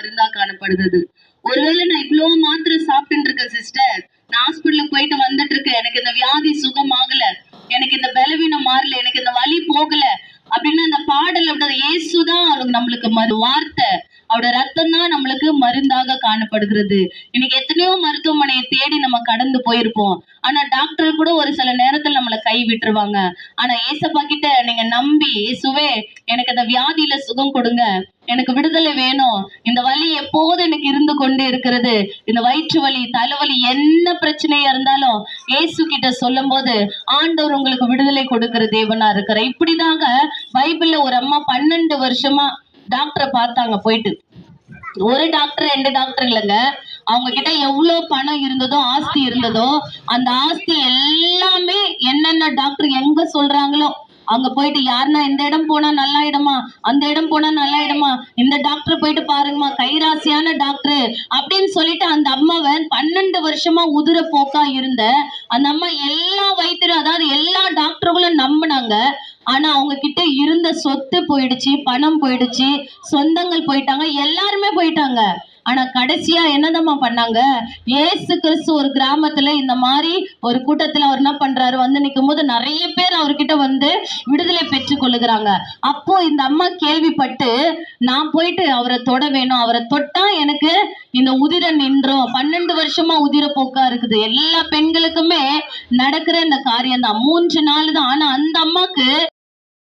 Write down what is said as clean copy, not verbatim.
மருந்தா காணப்படுகிறது. ஒருவேளை நான் இவ்வளவு மாத்திரை சாப்பிட்டு இருக்கேன் சிஸ்டர், நான் ஹாஸ்பிட்டலுக்கு போயிட்டு வந்துட்டு இருக்கேன், எனக்கு இந்த வியாதி சுகமாகல, எனக்கு இந்த பலவீனம் மாறல, எனக்கு இந்த வலி போகல அப்படின்னு அந்த பாடல் அப்படி இயேசுதான் நம்மளுக்கு வார்த்தை, அவரோட ரத்தம் தான் நம்மளுக்கு மருந்தாக காணப்படுகிறது. இன்னைக்கு எத்தனையோ மருத்துவமனையை தேடி நம்ம கடந்து போயிருப்போம். ஆனா டாக்டர் கூட ஒரு சில நேரத்துல நம்மளை கை விட்டுருவாங்க. ஆனா ஏசப்பா கிட்ட நீங்க நம்பி, இயேசுவே எனக்கு அந்த வியாதியில சுகம் கொடுங்க, எனக்கு விடுதலை வேணும், இந்த வலி எப்போது எனக்கு இருந்து கொண்டே இருக்கிறது, இந்த வயிற்று வலி, தலைவலி, என்ன பிரச்சனையா இருந்தாலும் இயேசு கிட்ட சொல்லும் போது ஆண்டவர் உங்களுக்கு விடுதலை கொடுக்கிற தேவனா இருக்கிற. இப்படிதாங்க பைபிள்ல ஒரு அம்மா 12 வருஷமா டாக்டரை பார்த்தாங்க போயிட்டு. ஒரு டாக்டர் 2 டாக்டர் இல்லைங்க, அவங்க கிட்ட எவ்வளவு பணம் இருந்ததோ, ஆஸ்தி இருந்ததோ, அந்த ஆஸ்தி எல்லாமே என்னென்ன டாக்டர் எங்க சொல்றாங்களோ அங்க போயிட்டு, யாருன்னா இந்த இடம் போனா நல்லா இடமா, அந்த இடம் போனா நல்லா இடமா, இந்த டாக்டர் போயிட்டு பாருங்கம்மா, கைராசியான டாக்டர் அப்படின்னு சொல்லிட்டு அந்த அம்மாவை 12 வருஷமா உதிர போக்கா இருந்த அந்த அம்மா எல்லா வைத்தியரும், அதாவது எல்லா டாக்டர்களும் நம்பினாங்க. ஆனா அவங்க கிட்ட இருந்த சொத்து போயிடுச்சு, பணம் போயிடுச்சு, சொந்தங்கள் போயிட்டாங்க, எல்லாருமே போயிட்டாங்க. ஆனா கடைசியா என்னதம்மா பண்ணாங்க, இயேசு கிறிஸ்து ஒரு கிராமத்துல இந்த மாதிரி ஒரு கூட்டத்துல அவர் என்ன பண்றாரு, வந்து நிற்கும் போது நிறைய பேர் அவர்கிட்ட வந்து விடுதலை பெற்று கொள்ளுகிறாங்க. அப்போ இந்த அம்மா கேள்விப்பட்டு, நான் போயிட்டு அவரை தொட வேணும், அவரை தொட்டா எனக்கு இந்த உதிர நின்றோம், 12 வருஷமா உதிர போக்கா இருக்குது. எல்லா பெண்களுக்குமே நடக்கிற இந்த காரியம் தான், 3 நாள் தான். ஆனா அந்த அம்மாக்கு